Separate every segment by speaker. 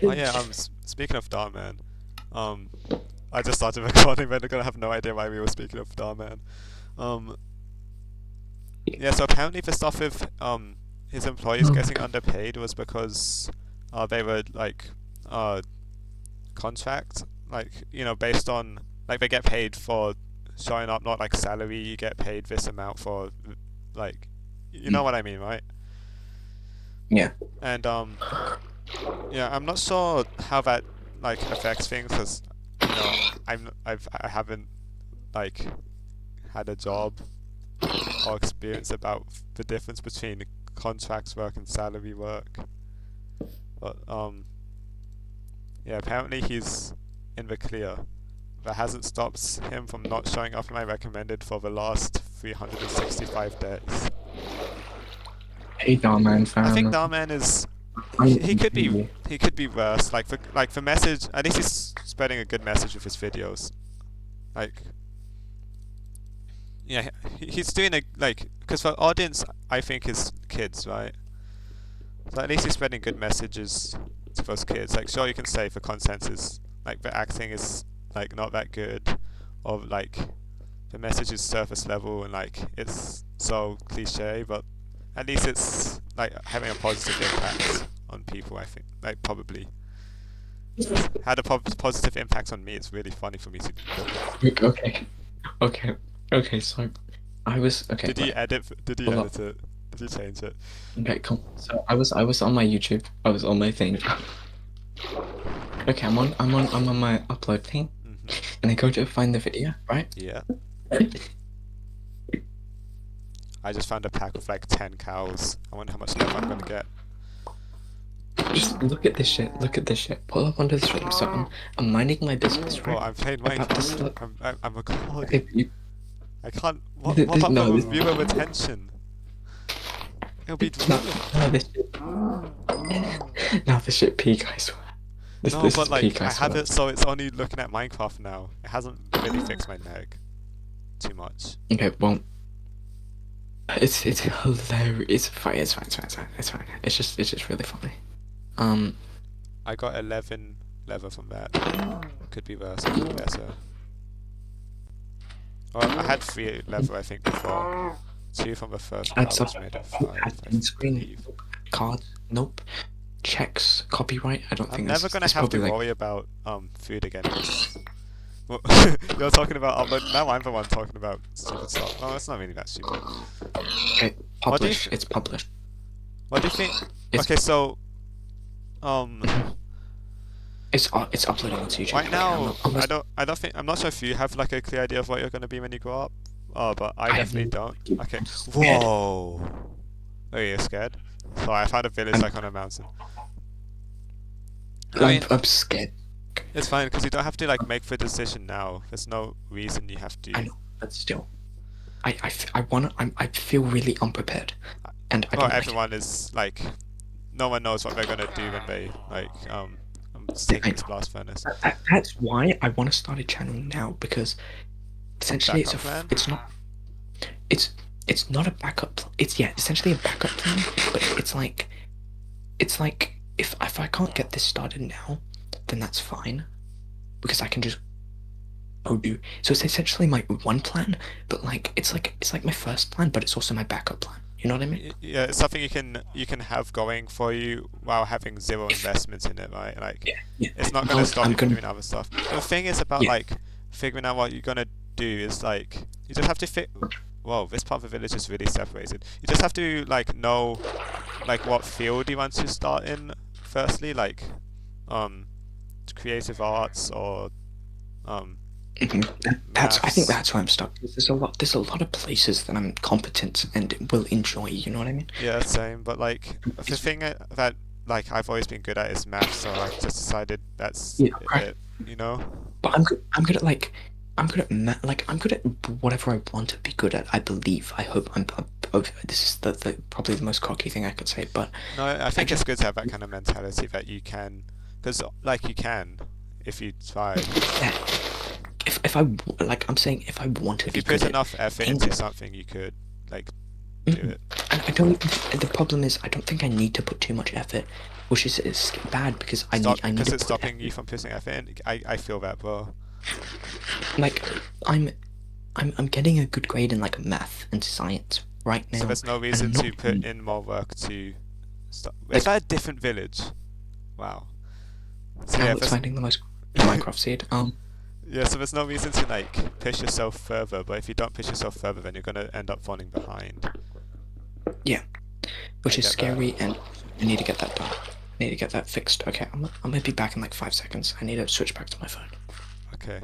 Speaker 1: Oh yeah, speaking of Darman, um, I just started recording, but they're gonna have no idea why we were speaking of Darman. Um, yeah, so apparently the stuff with his employees getting underpaid was because they were like uh contract, like based on like they get paid for showing up, not like salary. You get paid this amount for like you know
Speaker 2: Mm,
Speaker 1: what I mean, right?
Speaker 2: yeah.
Speaker 1: And yeah, I'm not sure how that like affects things because I haven't like had a job or experience about the difference between contracts work and salary work. But yeah, apparently he's in the clear. That hasn't stopped him from not showing up in my recommended for the last 365 days.
Speaker 2: Hey, Darman
Speaker 1: I think
Speaker 2: fan.
Speaker 1: Darman is
Speaker 2: I'm
Speaker 1: he could be
Speaker 2: you.
Speaker 1: he could be worse. Like for message, at least he's spreading a good message with his videos. Like yeah, he's doing a like because the audience I think is kids, right? So at least he's spreading good messages to those kids. Like sure you can say the content is like the acting is like not that good, or like the message is surface level and like it's so cliche, but at least it's like having a positive impact on people. I think like probably it's had a positive impact on me. It's really funny for me to look at.
Speaker 2: Okay. Okay. Okay. So I was okay.
Speaker 1: Did he
Speaker 2: Right.
Speaker 1: edit? Did he
Speaker 2: Hold up.
Speaker 1: edit it? Did he change it?
Speaker 2: Okay. Come. So I was on my YouTube. I was on my thing. Okay. I'm on my upload thing,
Speaker 1: Mhm.
Speaker 2: and I go to find the video. Right.
Speaker 1: Yeah. I just found a pack of like 10 cows. I wonder how much leather I'm gonna get.
Speaker 2: Just look at this shit. Look at this shit. Pull up onto the stream. So I'm minding my business.
Speaker 1: Well,
Speaker 2: Right.
Speaker 1: I'm playing
Speaker 2: About to
Speaker 1: Minecraft.
Speaker 2: slip.
Speaker 1: I'm
Speaker 2: Okay.
Speaker 1: recording.
Speaker 2: You,
Speaker 1: I can't. What
Speaker 2: this,
Speaker 1: about
Speaker 2: no.
Speaker 1: the
Speaker 2: This,
Speaker 1: viewer retention? It'll be
Speaker 2: no.
Speaker 1: ruined.
Speaker 2: No. This. No. This shit peak. I swear. This
Speaker 1: No,
Speaker 2: this
Speaker 1: but
Speaker 2: is
Speaker 1: like
Speaker 2: peak. I
Speaker 1: I have
Speaker 2: swear.
Speaker 1: it so it's only looking at Minecraft now. It hasn't really fixed my leg too much.
Speaker 2: Okay. Well. It's hilarious. It's fine. It's fine. It's fine. It's fine. It's fine. It's just really funny. Um.
Speaker 1: I got 11 leather from that. Could be worse. Could be better. Well, I had 3 leather I think before. 2 from the first
Speaker 2: Add
Speaker 1: part,
Speaker 2: sub.
Speaker 1: which made it 5,
Speaker 2: Add
Speaker 1: I
Speaker 2: green screen.
Speaker 1: believe.
Speaker 2: Cards. Nope. Checks. Copyright. I don't
Speaker 1: I'm
Speaker 2: think
Speaker 1: never
Speaker 2: this.
Speaker 1: gonna
Speaker 2: This
Speaker 1: have to
Speaker 2: probably like.
Speaker 1: worry about food again. Well, you're talking about upload. Now I'm the one talking about stupid stuff. Oh, it's not really that stupid.
Speaker 2: Okay.
Speaker 1: What do you
Speaker 2: Publish. It's published.
Speaker 1: what do you think?
Speaker 2: It's.
Speaker 1: Okay, so um,
Speaker 2: It's uploading onto YouTube.
Speaker 1: right
Speaker 2: Okay. I'm
Speaker 1: now
Speaker 2: not. Unless
Speaker 1: I don't think I'm not sure if you have like a clear idea of what you're gonna be when you grow up. Oh, but I
Speaker 2: I have
Speaker 1: definitely
Speaker 2: no.
Speaker 1: don't. Okay.
Speaker 2: I'm scared.
Speaker 1: Whoa. Oh, you're scared? So I found a village
Speaker 2: I'm.
Speaker 1: like on a mountain. I
Speaker 2: I'm.
Speaker 1: mean,
Speaker 2: I'm scared.
Speaker 1: it's fine because you don't have to like make the decision now. There's no reason you have
Speaker 2: I
Speaker 1: to.
Speaker 2: know. But still. I wanna. I feel really unprepared, and I
Speaker 1: Well,
Speaker 2: don't like it.
Speaker 1: everyone is like, no one knows what they're gonna do when they like I'm just
Speaker 2: Yeah,
Speaker 1: taking
Speaker 2: I
Speaker 1: this
Speaker 2: know.
Speaker 1: blast furnace.
Speaker 2: That's why I want to start a channel now because essentially
Speaker 1: Backup plan?
Speaker 2: it's not it's it's not a backup it's yeah essentially a backup plan, but it's like if I can't get this started now, then that's fine because I can just go do. So it's essentially my one plan, but like it's like my first plan, but it's also my backup plan. You know what I mean?
Speaker 1: Yeah, it's something you can have going for you while having zero
Speaker 2: If
Speaker 1: investment in it, right? Like,
Speaker 2: yeah yeah
Speaker 1: it's not
Speaker 2: no
Speaker 1: gonna stop
Speaker 2: I'm
Speaker 1: you from
Speaker 2: gonna
Speaker 1: doing other stuff. The thing is about
Speaker 2: yeah
Speaker 1: like figuring out what you're gonna do is like you just have to fit. Whoa, this part of the village is really separated. You just have to like know like what field you want to start in firstly, like um creative arts or um
Speaker 2: Mhm. That's I think
Speaker 1: maths.
Speaker 2: that's why I'm stuck. There's a lot of places that I'm competent and will enjoy. You know what I mean?
Speaker 1: Yeah, same. But like the
Speaker 2: It's,
Speaker 1: thing that like I've always been good at is maths, so I just decided that's
Speaker 2: yeah, okay.
Speaker 1: it. You know?
Speaker 2: But I'm good at like I'm good at like I'm good at whatever I want to be good at. I believe. I hope this is the probably the most cocky thing I could say, but
Speaker 1: No, I
Speaker 2: I
Speaker 1: think it's
Speaker 2: just
Speaker 1: good to have that kind of mentality that you can, because like you can if you try.
Speaker 2: yeah. If like I'm saying if I want to
Speaker 1: If
Speaker 2: be
Speaker 1: you put
Speaker 2: good at
Speaker 1: enough effort into
Speaker 2: English.
Speaker 1: something, you could like do
Speaker 2: Mhm.
Speaker 1: it.
Speaker 2: And I don't. The problem is, I don't think I need to put too much effort, which is bad because I
Speaker 1: Stop,
Speaker 2: need
Speaker 1: because
Speaker 2: to
Speaker 1: it's
Speaker 2: put
Speaker 1: stopping you
Speaker 2: effort.
Speaker 1: from putting effort in. I feel that, bro.
Speaker 2: Like, I'm I'm getting a good grade in like math and science right
Speaker 1: So
Speaker 2: now,
Speaker 1: there's no
Speaker 2: and
Speaker 1: reason
Speaker 2: I'm
Speaker 1: to
Speaker 2: not
Speaker 1: put in more work to stop. Is
Speaker 2: like
Speaker 1: that a different village? Wow. So yeah,
Speaker 2: Alex
Speaker 1: there's
Speaker 2: finding the most Minecraft seed.
Speaker 1: yeah, so there's no reason to like push yourself further, but if you don't push yourself further, then you're gonna end up falling behind.
Speaker 2: Yeah,
Speaker 1: I
Speaker 2: which is
Speaker 1: get that.
Speaker 2: scary, and I need to get that done. I need to get that fixed. Okay, I'm gonna be back in like 5 seconds. I need to switch back to my phone.
Speaker 1: Okay.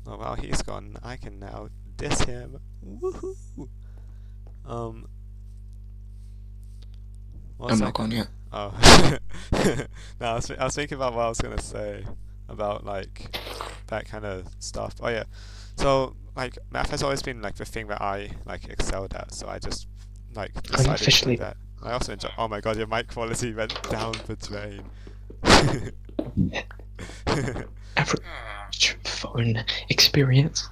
Speaker 1: Oh wow, he's gone. I can now diss him. Woohoo! Um,
Speaker 2: I'm
Speaker 1: what's
Speaker 2: not
Speaker 1: like?
Speaker 2: gone yet.
Speaker 1: Oh, no, I was thinking about what I was gonna say about like that kind of stuff. Oh yeah, so like math has always been like the thing that I like excelled at, so I just like
Speaker 2: I'm
Speaker 1: decided to do
Speaker 2: officially
Speaker 1: that. I also enjoy. Oh my god, your mic quality went down the drain.
Speaker 2: average phone experience.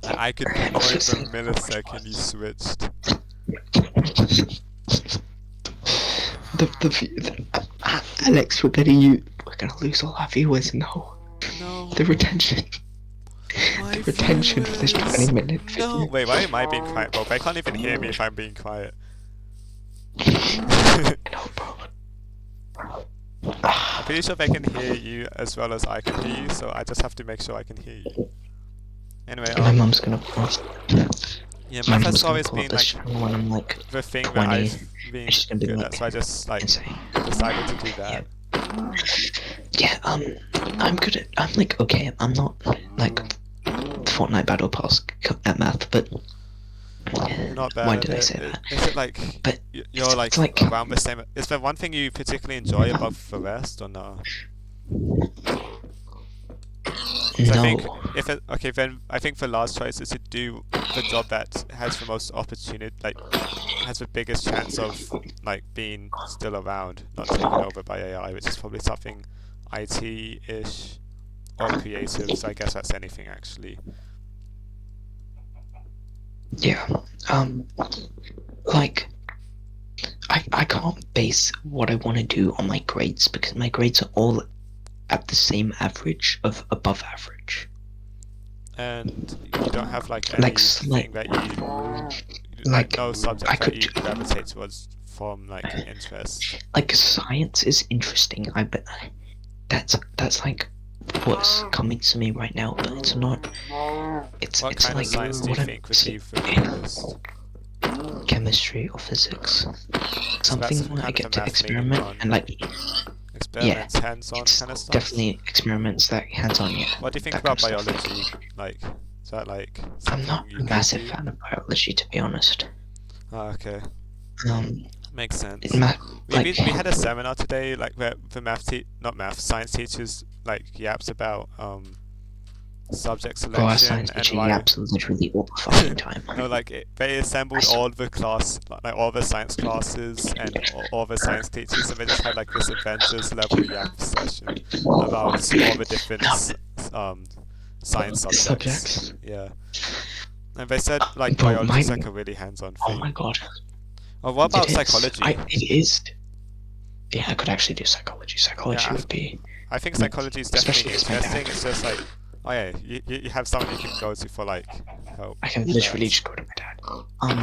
Speaker 1: I could
Speaker 2: It's
Speaker 1: pinpoint
Speaker 2: just
Speaker 1: the
Speaker 2: so much
Speaker 1: millisecond you
Speaker 2: worse.
Speaker 1: switched.
Speaker 2: Alex, we're gonna lose all our viewers. No, the
Speaker 1: No,
Speaker 2: retention,
Speaker 1: my
Speaker 2: the retention for this
Speaker 1: viewers.
Speaker 2: 20-minute
Speaker 1: No,
Speaker 2: video.
Speaker 1: wait, why am I being quiet, bro? They can't even hear me if I'm being quiet.
Speaker 2: No, bro.
Speaker 1: I'm pretty sure they can hear you as well as I can hear you, so I just have to make sure I can hear you. Anyway,
Speaker 2: My mum's gonna post.
Speaker 1: yeah,
Speaker 2: My
Speaker 1: math has
Speaker 2: mum's gonna
Speaker 1: always
Speaker 2: pull up
Speaker 1: been
Speaker 2: this
Speaker 1: like
Speaker 2: channel when I'm like
Speaker 1: the thing that
Speaker 2: 20,
Speaker 1: I've
Speaker 2: and
Speaker 1: been
Speaker 2: she's gonna be
Speaker 1: good
Speaker 2: like
Speaker 1: at, so I just like
Speaker 2: insane.
Speaker 1: decided to do
Speaker 2: Yeah.
Speaker 1: that.
Speaker 2: Yeah, I'm good at. I'm like okay. I'm not like Fortnite Battle Pass at math, but
Speaker 1: You're not bad
Speaker 2: why
Speaker 1: at
Speaker 2: did I
Speaker 1: it.
Speaker 2: say that?
Speaker 1: Is it like
Speaker 2: But
Speaker 1: you're like
Speaker 2: it's like
Speaker 1: around the same? Is there one thing you particularly enjoy above the rest, or no? 'Cause I think
Speaker 2: no.
Speaker 1: if it okay, then I think the last choice is to do the job that has the most opportunity, like has the biggest chance of like being still around, not taken over by AI, which is probably something IT-ish or creative. So I guess that's anything actually.
Speaker 2: Yeah. Like I can't base what I want to do on my grades because my grades are all at the same average of above average.
Speaker 1: And you don't have like
Speaker 2: Like
Speaker 1: anything that you like no
Speaker 2: I
Speaker 1: subject that
Speaker 2: could
Speaker 1: you gravitate towards from like interest.
Speaker 2: like science is interesting. I bet that's like what's coming to me right now, but it's not.
Speaker 1: What
Speaker 2: It's
Speaker 1: kind of
Speaker 2: like
Speaker 1: science do you
Speaker 2: what I'm
Speaker 1: think would be the coolest?
Speaker 2: chemistry or physics,
Speaker 1: So that's
Speaker 2: something where I
Speaker 1: kind of the
Speaker 2: get to
Speaker 1: math leaning
Speaker 2: experiment
Speaker 1: on
Speaker 2: and like yeah,
Speaker 1: experiments, hands-on
Speaker 2: it's
Speaker 1: kind of stuff.
Speaker 2: definitely experiments that hands-on. Yeah,
Speaker 1: What do you think
Speaker 2: that kind
Speaker 1: about
Speaker 2: of stuff.
Speaker 1: biology? Like, is that like
Speaker 2: I'm
Speaker 1: something
Speaker 2: not
Speaker 1: you
Speaker 2: a
Speaker 1: could
Speaker 2: massive
Speaker 1: do?
Speaker 2: fan of biology, to be honest.
Speaker 1: Oh, okay,
Speaker 2: Um,
Speaker 1: makes sense.
Speaker 2: math like
Speaker 1: We had a seminar today, like where the not math, science teachers like yaps about subject
Speaker 2: oh, our
Speaker 1: selection
Speaker 2: science
Speaker 1: and
Speaker 2: teacher
Speaker 1: why.
Speaker 2: yaps literally all the fucking time.
Speaker 1: No, like they assembled all the like all the science classes and all the science teachers, and they just had like this Avengers level yap session about all the different
Speaker 2: No,
Speaker 1: science subjects.
Speaker 2: subjects.
Speaker 1: Yeah, and they said like
Speaker 2: Bro,
Speaker 1: biology is like a really hands-on
Speaker 2: oh my
Speaker 1: thing.
Speaker 2: god,
Speaker 1: Oh, what about
Speaker 2: it is.
Speaker 1: psychology?
Speaker 2: It is. Yeah, I could actually do psychology. Psychology
Speaker 1: Yeah,
Speaker 2: would be,
Speaker 1: I think psychology is definitely
Speaker 2: especially because my
Speaker 1: interesting.
Speaker 2: dad.
Speaker 1: It's just like, oh yeah, you have someone you can go to for like help.
Speaker 2: I can
Speaker 1: with
Speaker 2: literally
Speaker 1: that.
Speaker 2: just go to my dad.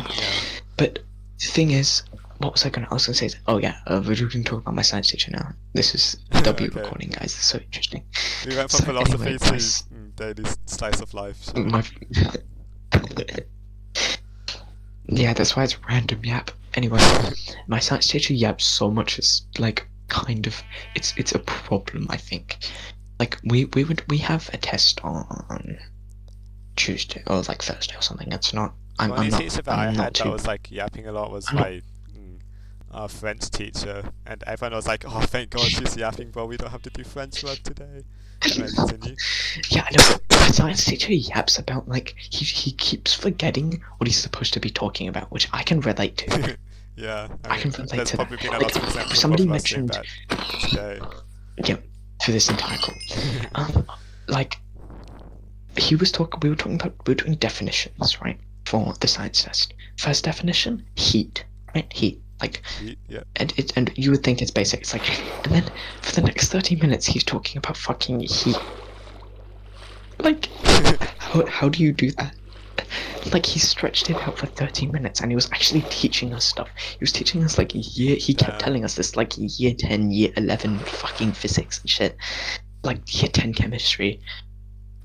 Speaker 1: Yeah.
Speaker 2: But the thing is, what was I gonna? I was gonna say, oh yeah, we're going to talk about my science teacher now. This is W
Speaker 1: Okay.
Speaker 2: recording, guys. It's so interesting.
Speaker 1: We went from
Speaker 2: So
Speaker 1: philosophy
Speaker 2: anyway,
Speaker 1: to daily slice of life. Sure.
Speaker 2: my yeah, that's why it's random yap. Anyway, my science teacher yaps so much. It's like kind of it's a problem. I think. Like we have a test on Tuesday or like Thursday or something. It's not.
Speaker 1: The only teacher that I
Speaker 2: I'm not
Speaker 1: had that
Speaker 2: too.
Speaker 1: was like yapping a lot was
Speaker 2: I'm not,
Speaker 1: my our French teacher, and everyone was like, "Oh, thank God she's yapping, bro. We don't have to do French work today." Anyway, continue.
Speaker 2: yeah, I know. But my science teacher yaps about like he keeps forgetting what he's supposed to be talking about, which I can relate to.
Speaker 1: Yeah,
Speaker 2: I can relate
Speaker 1: there's
Speaker 2: to
Speaker 1: probably
Speaker 2: that.
Speaker 1: been a
Speaker 2: Like
Speaker 1: lot of examples of
Speaker 2: somebody
Speaker 1: both of us doing
Speaker 2: mentioned,
Speaker 1: that today.
Speaker 2: yeah, for this entire call. Like he was talking. We were talking about we were doing definitions, right? for the science test. First definition, heat, right? Heat. Like,
Speaker 1: Yeah.
Speaker 2: and you would think it's basic. It's like, and then for the next 30 minutes, he's talking about fucking heat. Like, how do you do that? Like, he stretched it out for 30 minutes, and he was actually teaching us stuff. He was teaching us like he kept telling us this like year 10, year 11 fucking physics and shit, like year 10 chemistry,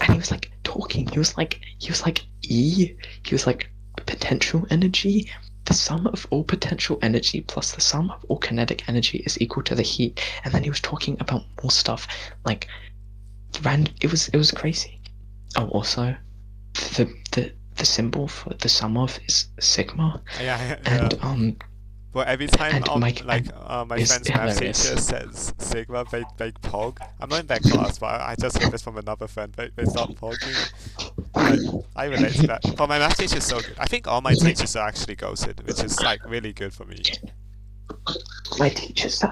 Speaker 2: and he was like talking. He was like he was like potential energy. The sum of all potential energy plus the sum of all kinetic energy is equal to the heat. And then he was talking about more stuff, like it was crazy. Oh, also, the symbol for the sum of is sigma,
Speaker 1: Yeah.
Speaker 2: and
Speaker 1: Well, every time
Speaker 2: and
Speaker 1: my
Speaker 2: it's
Speaker 1: friend's math teacher
Speaker 2: hilarious.
Speaker 1: says sigma, they pog. I'm not in their class, but I just heard this from another friend. They start pogging. Like, I relate to that. But my math teacher's so good. I think all my teachers are actually ghosted, which is like really good for me.
Speaker 2: My teachers,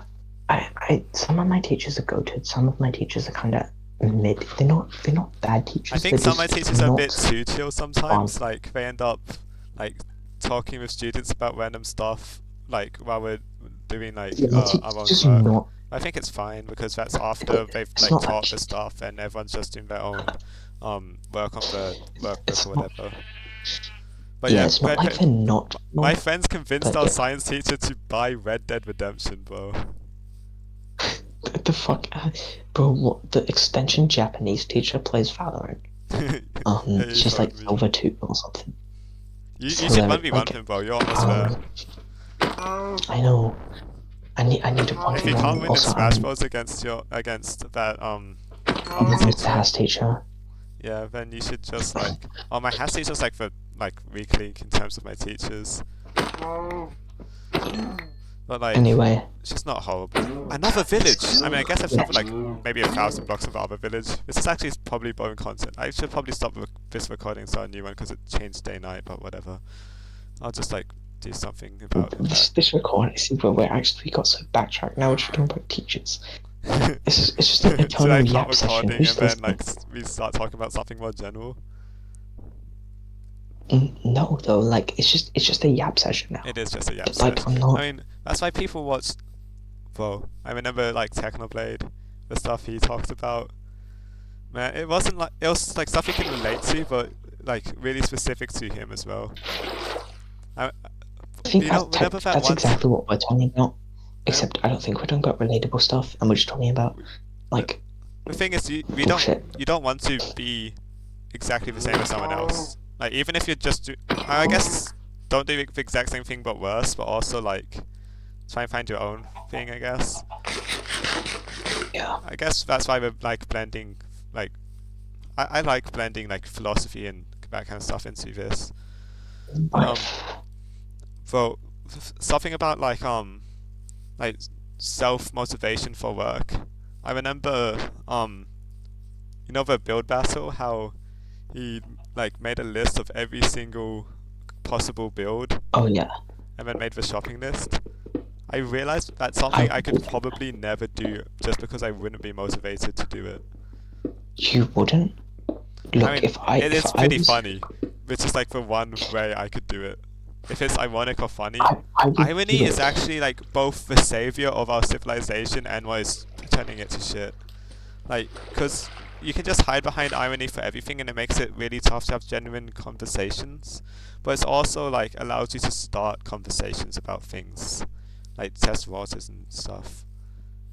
Speaker 2: some of my teachers are goated. Some of my teachers are kind of mid. They're not bad teachers.
Speaker 1: I think
Speaker 2: they're
Speaker 1: some of my
Speaker 2: just
Speaker 1: teachers are a
Speaker 2: not
Speaker 1: bit too chill
Speaker 2: fun.
Speaker 1: sometimes. Like they end up like talking with students about random stuff, like while we're doing like
Speaker 2: Yeah, my
Speaker 1: our
Speaker 2: teachers
Speaker 1: own
Speaker 2: just
Speaker 1: work.
Speaker 2: not.
Speaker 1: I think it's fine because that's after they've
Speaker 2: It's
Speaker 1: like
Speaker 2: not like
Speaker 1: taught the stuff and everyone's just doing their own work on the workbook or
Speaker 2: it's not.
Speaker 1: whatever. But
Speaker 2: Yeah,
Speaker 1: yeah,
Speaker 2: it's not like they're not
Speaker 1: my
Speaker 2: fun.
Speaker 1: friends convinced
Speaker 2: But
Speaker 1: our
Speaker 2: yeah,
Speaker 1: science teacher to buy Red Dead Redemption, bro.
Speaker 2: the fuck, bro. What the extension Japanese teacher plays Valorant.
Speaker 1: Yeah, you
Speaker 2: She's
Speaker 1: told
Speaker 2: like
Speaker 1: me.
Speaker 2: Silver 2 or something.
Speaker 1: You
Speaker 2: It's
Speaker 1: should
Speaker 2: hilarious.
Speaker 1: 1v1
Speaker 2: Like,
Speaker 1: him, bro. You're almost there.
Speaker 2: I know. I need to
Speaker 1: If you
Speaker 2: 1v1.
Speaker 1: can't win in
Speaker 2: Also,
Speaker 1: Smash Bros against that other
Speaker 2: with the
Speaker 1: teacher,
Speaker 2: Has teacher.
Speaker 1: yeah, then you should just like. Oh, my Has teacher's like for like weak link in terms of my teachers, but like
Speaker 2: Anyway,
Speaker 1: it's just not horrible. Another village. I mean, I guess I've covered like maybe 1,000 blocks of other village. This is actually probably boring content. I should probably stop this recording and start a new one because it changed day night. But whatever. I'll just like do something about that.
Speaker 2: this recording is where we actually got so backtracked. Now we're just talking about teachers. It's just an
Speaker 1: Should I
Speaker 2: eternal
Speaker 1: start
Speaker 2: yap session.
Speaker 1: recording and
Speaker 2: Who's
Speaker 1: then
Speaker 2: listening?
Speaker 1: we start talking about something more general?
Speaker 2: No, though. Like, it's just a yap session now.
Speaker 1: It is just a yap
Speaker 2: Like,
Speaker 1: session.
Speaker 2: I'm not.
Speaker 1: I mean, that's why people watch. Well, I remember like Technoblade, the stuff he talked about. Man, it wasn't like it was like stuff you can relate to, but like really specific to him as well. I,
Speaker 2: I think
Speaker 1: whenever that
Speaker 2: that's
Speaker 1: once.
Speaker 2: exactly what we're talking about.
Speaker 1: Yeah,
Speaker 2: Except I don't think we're talking about relatable stuff, and we're just talking about
Speaker 1: the,
Speaker 2: like
Speaker 1: the thing is,
Speaker 2: bullshit.
Speaker 1: you don't want to be exactly the same as someone else. Like even if you're just I guess don't do the exact same thing but worse, but also like try and find your own thing. I guess.
Speaker 2: Yeah.
Speaker 1: I guess that's why we're like blending like I like blending like philosophy and that kind of stuff into this. Um, so something about like self motivation for work. I remember the build battle how he like made a list of every single possible build
Speaker 2: Oh yeah.
Speaker 1: and then made the shopping list. I realized that's something
Speaker 2: I
Speaker 1: I could probably never do just because I wouldn't be motivated to do it.
Speaker 2: You wouldn't. Look,
Speaker 1: I mean, it is
Speaker 2: if I
Speaker 1: pretty
Speaker 2: was,
Speaker 1: funny, which is like the one way I could do it. If it's ironic or funny,
Speaker 2: I would
Speaker 1: irony
Speaker 2: do
Speaker 1: is
Speaker 2: it.
Speaker 1: actually like both the savior of our civilization and what is turning it to shit. Like, because you can just hide behind irony for everything and it makes it really tough to have genuine conversations. But it's also like allows you to start conversations about things, like test waters and stuff.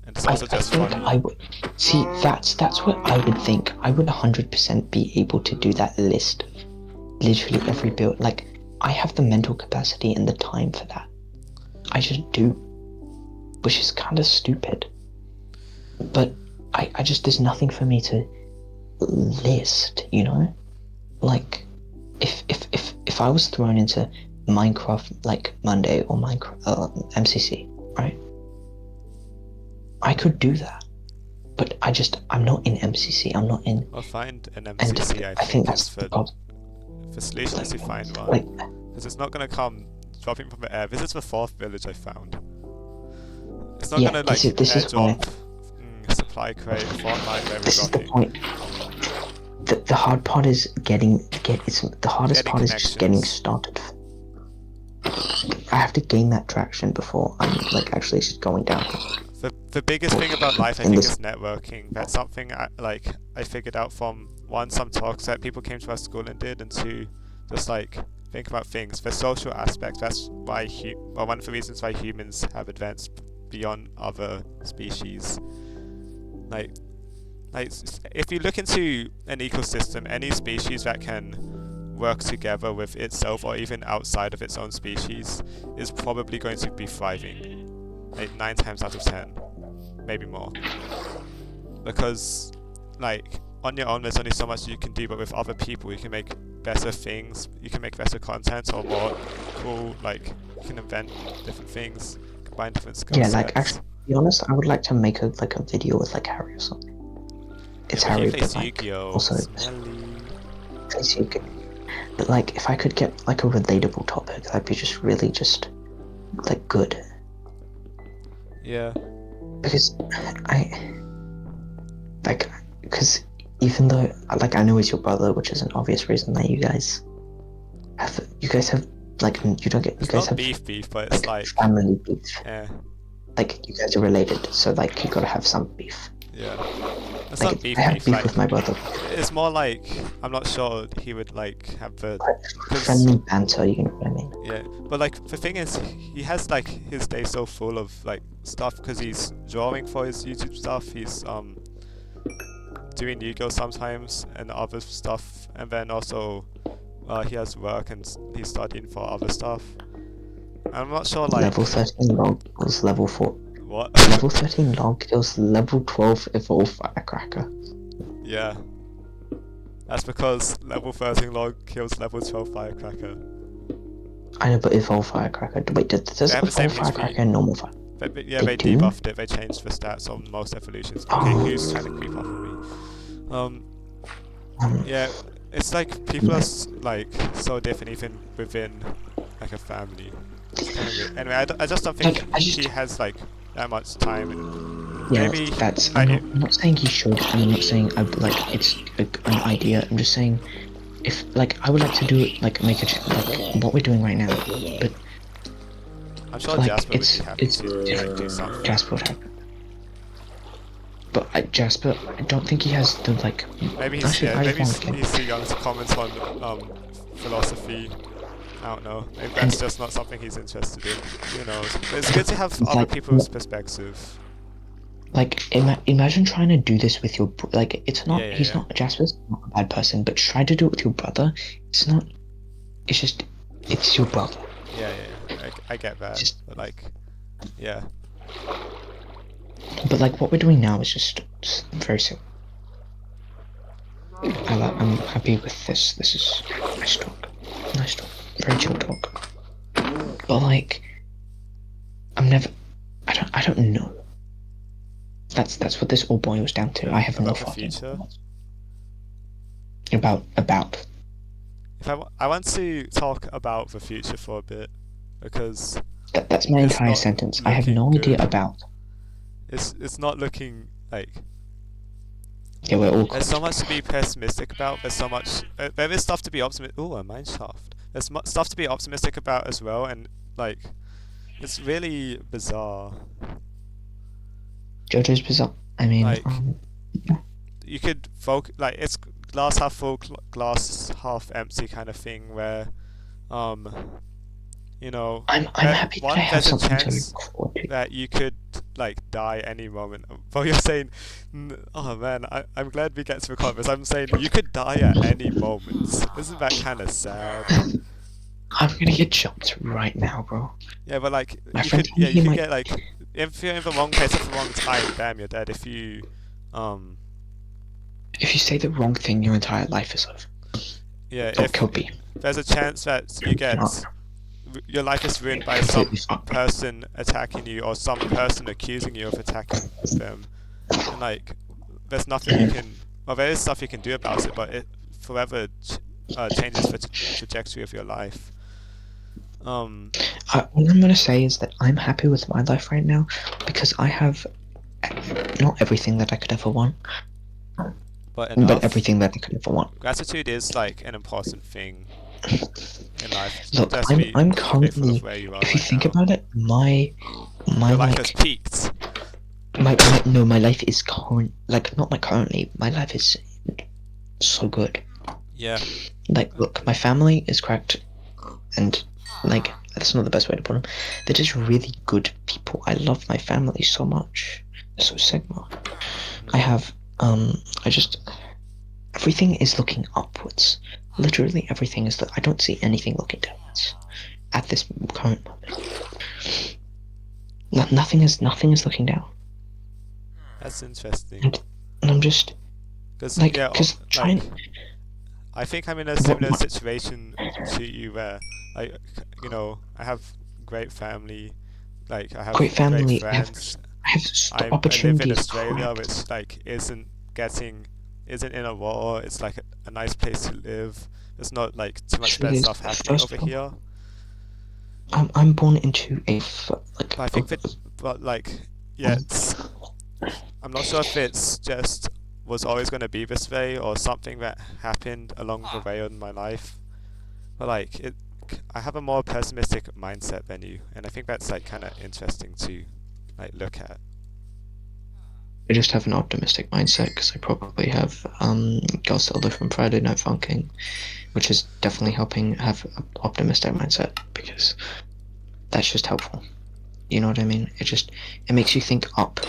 Speaker 1: And it's also
Speaker 2: I
Speaker 1: just
Speaker 2: think
Speaker 1: funny.
Speaker 2: I would see. That's what I would think. I would 100% be able to do that list. Literally every build. Like, I have the mental capacity and the time for that. I just do, which is kind of stupid. But I just there's nothing for me to list. You know, like if I was thrown into Minecraft like Monday or Minecraft MCC, right? I could do that, but I'm not in MCC. I'm not in,
Speaker 1: Well, find an
Speaker 2: and
Speaker 1: MCC,
Speaker 2: I think
Speaker 1: is
Speaker 2: that's the problem.
Speaker 1: for solution is to find one.
Speaker 2: Like,
Speaker 1: Because it's not gonna come dropping from the air. This is the fourth village I found. It's not
Speaker 2: yeah,
Speaker 1: gonna like
Speaker 2: this is why.
Speaker 1: airdrop supply crate Fortnite where we're
Speaker 2: This is the
Speaker 1: dropping.
Speaker 2: point. the hard part is the hardest
Speaker 1: Getting
Speaker 2: part is just getting
Speaker 1: connections.
Speaker 2: started. I have to gain that traction before I'm like actually just going down.
Speaker 1: The biggest thing about life, I
Speaker 2: In
Speaker 1: think,
Speaker 2: this-
Speaker 1: is networking. That's something I figured out from one, some talks that people came to our school and did, and two, just like think about things. The social aspect. That's why one of the reasons why humans have advanced beyond other species. Like if you look into an ecosystem, any species that can work together with itself or even outside of its own species is probably going to be thriving. Like 9 times out of 10, maybe more. Because like on your own there's only so much you can do, but with other people you can make better things, you can make better content or more cool, like you can invent different things, combine different skill
Speaker 2: Yeah,
Speaker 1: sets.
Speaker 2: like actually, to be honest, I would like to make a video with like Harry or something. It's
Speaker 1: Yeah, but
Speaker 2: Harry,
Speaker 1: he plays
Speaker 2: but like
Speaker 1: Yu-Gi-Oh!
Speaker 2: also
Speaker 1: Smelly.
Speaker 2: plays Yu-Gi. But like, if I could get like a relatable topic, that'd be just really just like good.
Speaker 1: Yeah.
Speaker 2: Because because even though like I know he's your brother, which is an obvious reason that you guys have like you don't get you
Speaker 1: It's
Speaker 2: guys
Speaker 1: not
Speaker 2: have
Speaker 1: beef, but it's like
Speaker 2: family beef.
Speaker 1: yeah.
Speaker 2: Like you guys are related, so like you gotta have some beef.
Speaker 1: Yeah. It's
Speaker 2: Like
Speaker 1: not beef
Speaker 2: I have
Speaker 1: beef,
Speaker 2: beef
Speaker 1: like
Speaker 2: with my brother.
Speaker 1: it's more like I'm not sure he would like have the
Speaker 2: Friendly banter, you know what I mean?
Speaker 1: yeah, but like the thing is, he has like his day so full of like stuff because he's drawing for his YouTube stuff. He's doing Yu-Gi-Oh sometimes and other stuff, and then also he has work and he's studying for other stuff. I'm not sure like
Speaker 2: Level 13 log kills level 4.
Speaker 1: what.
Speaker 2: Level 13 log kills level 12 evolve firecracker.
Speaker 1: Yeah. That's because level 13 log kills level 12 firecracker.
Speaker 2: I know, but evolve firecracker. Wait, does
Speaker 1: They have the same
Speaker 2: evolve firecracker
Speaker 1: HP.
Speaker 2: and normal fire?
Speaker 1: Yeah,
Speaker 2: They
Speaker 1: they
Speaker 2: do?
Speaker 1: debuffed it. They changed the stats on most evolutions. Okay,
Speaker 2: Oh.
Speaker 1: who's trying to creep off of me? Yeah, it's like people are like so different even within like a family. It's kind of weird. Anyway, I just don't think
Speaker 2: Like,
Speaker 1: he has like that much time. And
Speaker 2: Yeah,
Speaker 1: maybe
Speaker 2: that's.
Speaker 1: like,
Speaker 2: I'm not saying he should. I'm not saying like it's an idea. I'm just saying if like I would like to do it like make a like what we're doing right now, but
Speaker 1: I'm sure
Speaker 2: like
Speaker 1: Jasper would
Speaker 2: it's
Speaker 1: be happy
Speaker 2: it's
Speaker 1: to like, do something.
Speaker 2: Jasper would have. But Jasper, I don't think he has the like.
Speaker 1: Maybe he's
Speaker 2: Actually, I
Speaker 1: maybe
Speaker 2: found him.
Speaker 1: he's too young to comment on philosophy. I don't know. Maybe that's just not something he's interested in. Who knows? But it's good to have other
Speaker 2: Like,
Speaker 1: people's perspective.
Speaker 2: Like imagine trying to do this with your like. It's not.
Speaker 1: Yeah,
Speaker 2: He's
Speaker 1: yeah.
Speaker 2: not. Jasper's not a bad person, but try to do it with your brother. It's not. It's just. It's your brother.
Speaker 1: Yeah. I get that.
Speaker 2: Just-
Speaker 1: But like, yeah.
Speaker 2: But like what we're doing now is just very simple. I'm happy with this. This is nice talk. Nice talk. Very chill talk. But like, I'm never. I don't know. That's what this all boils down to. I have no
Speaker 1: About the
Speaker 2: fucking
Speaker 1: future?
Speaker 2: about.
Speaker 1: If I want to talk about the future for a bit because
Speaker 2: That's my
Speaker 1: It's
Speaker 2: entire
Speaker 1: not
Speaker 2: sentence. I have
Speaker 1: looking
Speaker 2: no idea
Speaker 1: good.
Speaker 2: about.
Speaker 1: it's not looking like
Speaker 2: Yeah, we're all.
Speaker 1: there's so much to be pessimistic about. There's so much. There is stuff to be optimistic. Ooh, a mine shaft. There's stuff to be optimistic about as well, and like, it's really bizarre.
Speaker 2: JoJo's Bizarre. I mean,
Speaker 1: Like- You could like it's glass half full, glass half empty kind of thing where, you know,
Speaker 2: I'm
Speaker 1: there-
Speaker 2: happy that
Speaker 1: one,
Speaker 2: I have
Speaker 1: there's a
Speaker 2: something to
Speaker 1: chance
Speaker 2: look forward to.
Speaker 1: that you could like die any moment. But you're saying, oh man, I'm glad we get to record this. I'm saying you could die at any moment. Isn't that kind of sad?
Speaker 2: I'm gonna get jumped right now, bro.
Speaker 1: Yeah, but like
Speaker 2: My
Speaker 1: you
Speaker 2: friend
Speaker 1: could,
Speaker 2: told me
Speaker 1: yeah,
Speaker 2: he
Speaker 1: you could
Speaker 2: might-
Speaker 1: get like if you're in the wrong place at the wrong time, damn, you're dead. If you,
Speaker 2: If you say the wrong thing, your entire life is over.
Speaker 1: yeah,
Speaker 2: Or
Speaker 1: if
Speaker 2: could be.
Speaker 1: there's a chance that you get
Speaker 2: Not.
Speaker 1: your life is ruined by some
Speaker 2: Completely fucked.
Speaker 1: person attacking you or some person accusing you of attacking them, and like there's nothing you can. Well, there is stuff you can do about it, but it forever changes the trajectory of your life.
Speaker 2: What I'm gonna say is that I'm happy with my life right now because I have not everything that I could ever want,
Speaker 1: but
Speaker 2: but
Speaker 1: enough.
Speaker 2: everything that I could ever want.
Speaker 1: Gratitude is like an important thing in life.
Speaker 2: Look,
Speaker 1: Just be
Speaker 2: I'm
Speaker 1: grateful of
Speaker 2: currently,
Speaker 1: where you are
Speaker 2: if you
Speaker 1: right
Speaker 2: think
Speaker 1: now.
Speaker 2: about it, my
Speaker 1: Your life has
Speaker 2: like
Speaker 1: peaked.
Speaker 2: my no, my life is current, like not my currently. My life is so good.
Speaker 1: Yeah.
Speaker 2: Like, look, my family is cracked, and like that's not the best way to put them. They're just really good people. I love my family so much. They're so Sigma. I have I just everything is looking upwards. Literally everything is. I don't see anything looking downwards at this current moment. Nothing is looking down,
Speaker 1: That's interesting.
Speaker 2: and I'm just
Speaker 1: Cause
Speaker 2: like,
Speaker 1: yeah,
Speaker 2: because
Speaker 1: like
Speaker 2: trying
Speaker 1: I think I'm in a
Speaker 2: what
Speaker 1: similar situation to you where, like, I have great family, like I
Speaker 2: great
Speaker 1: have great
Speaker 2: family.
Speaker 1: friends.
Speaker 2: I have
Speaker 1: I live in
Speaker 2: opportunities,
Speaker 1: Australia,
Speaker 2: correct?
Speaker 1: which like isn't in a war. It's like a nice place to live. There's not like too much bad
Speaker 2: Australia's
Speaker 1: stuff happening
Speaker 2: first
Speaker 1: over
Speaker 2: of all,
Speaker 1: here.
Speaker 2: I'm born into like
Speaker 1: But I think that, but like, yeah, I'm not sure if it's just was always going to be this way or something that happened along the way in my life. But like I have a more pessimistic mindset than you, and I think that's like kind of interesting to like look at.
Speaker 2: I just have an optimistic mindset because I probably have Zelda from Friday Night Funkin', which is definitely helping have an optimistic mindset because that's just helpful. You know what I mean? It makes you think up.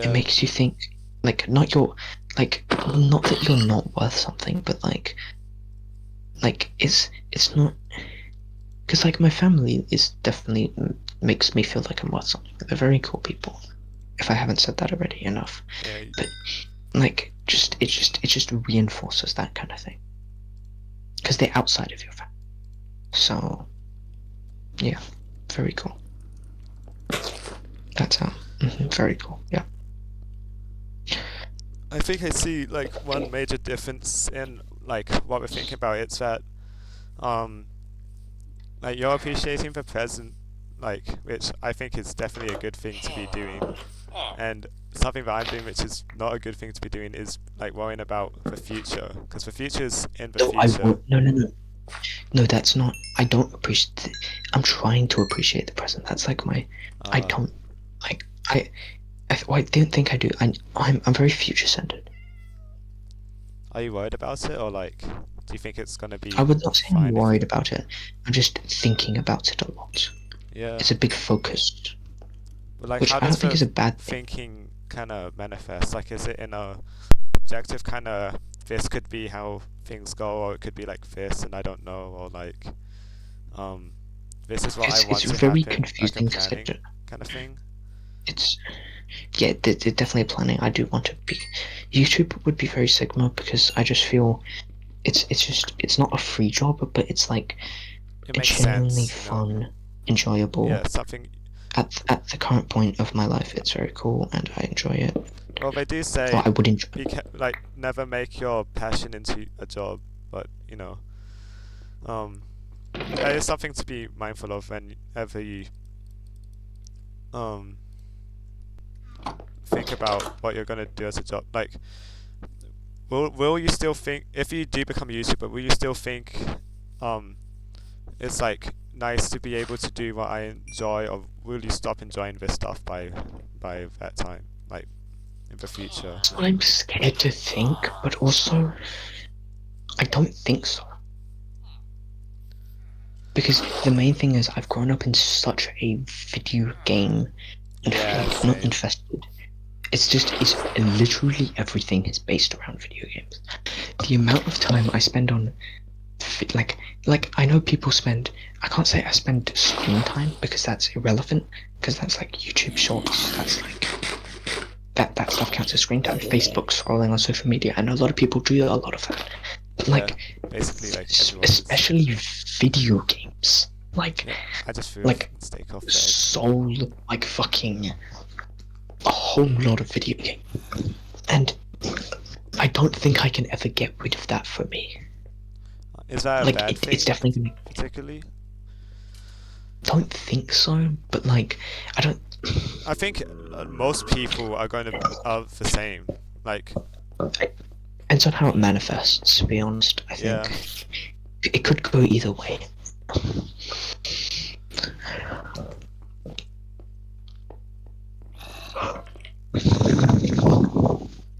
Speaker 2: It
Speaker 1: Yeah,
Speaker 2: makes you think like not that you're not worth something, but like it's not because like my family is definitely makes me feel like I'm worth something. They're very cool people. If I haven't said that already enough,
Speaker 1: yeah.
Speaker 2: but like it just reinforces that kind of thing because they're outside of your family. So yeah, very cool. That's very cool. Yeah.
Speaker 1: I think I see like one major difference in like what we're thinking about. It's that um like you're appreciating the present, like which I think is definitely a good thing to be doing, and something that I'm doing which is not a good thing to be doing is like worrying about the future because the future is in the
Speaker 2: No, I
Speaker 1: future.
Speaker 2: won't. No. That's not. I don't appreciate. I'm trying to appreciate the present. That's like my. I
Speaker 1: Uh,
Speaker 2: don't. Like I don't think I do. I'm very future centered.
Speaker 1: are you worried about it or like do you think it's gonna
Speaker 2: I
Speaker 1: be
Speaker 2: would not say I'm
Speaker 1: fine if
Speaker 2: worried about it. I'm just thinking about it a lot.
Speaker 1: yeah?
Speaker 2: It's a big focus,
Speaker 1: But like,
Speaker 2: which
Speaker 1: how
Speaker 2: I
Speaker 1: does
Speaker 2: don't think
Speaker 1: the
Speaker 2: is a bad thing.
Speaker 1: thinking kind of manifest? Like, is it in a objective kind of this could be how things go, or it could be like this, and I don't know, or like, um, this is what I
Speaker 2: It's
Speaker 1: want to
Speaker 2: very
Speaker 1: happen, like a
Speaker 2: confusing because
Speaker 1: planning kind of thing.
Speaker 2: it's yeah, they're definitely planning. I do want to be. YouTube would be very Sigma because I just feel it's not a free job, but it's like
Speaker 1: It
Speaker 2: a
Speaker 1: makes
Speaker 2: genuinely
Speaker 1: sense, you know.
Speaker 2: fun, enjoyable.
Speaker 1: Yeah, something.
Speaker 2: At the current point of my life, it's very cool and I enjoy it.
Speaker 1: Well, they do
Speaker 2: Or
Speaker 1: say
Speaker 2: I would enjoy it.
Speaker 1: like never make your passion into a job, but um, that is something to be mindful of whenever you um think about what you're gonna do as a job. Like, will you still think if you do become a YouTuber? Will you still think um it's like nice to be able to do what I enjoy, or will you stop enjoying this stuff by that time, like in the future?
Speaker 2: I'm scared to think, but also I don't think so. Because the main thing is I've grown up in such a video game and
Speaker 1: Yeah,
Speaker 2: like not
Speaker 1: same.
Speaker 2: infested. It's literally everything is based around video games. The amount of time I spend on like I know people spend I can't say I spend screen time because that's irrelevant because that's like YouTube shorts, that's like that stuff counts as screen time. Facebook scrolling on social media. I know a lot of people do a lot of that. But
Speaker 1: Yeah,
Speaker 2: like
Speaker 1: basically like everyone is.
Speaker 2: especially video games.
Speaker 1: Yeah, I just threw a
Speaker 2: Like
Speaker 1: steak off the edge.
Speaker 2: soul like fucking a whole lot of video game. And I don't think I can ever get rid of that for me.
Speaker 1: Is that a
Speaker 2: Like
Speaker 1: bad
Speaker 2: it's
Speaker 1: thing,
Speaker 2: definitely gonna
Speaker 1: particularly?
Speaker 2: don't think so, but like I don't
Speaker 1: I think most people are going to are the same. Like,
Speaker 2: depends on how it manifests. To be honest, I think it could go either way.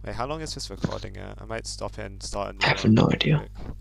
Speaker 1: Wait, how long is this recording at? I might stop it and start a new
Speaker 2: I have
Speaker 1: one.
Speaker 2: no idea.
Speaker 1: Quick.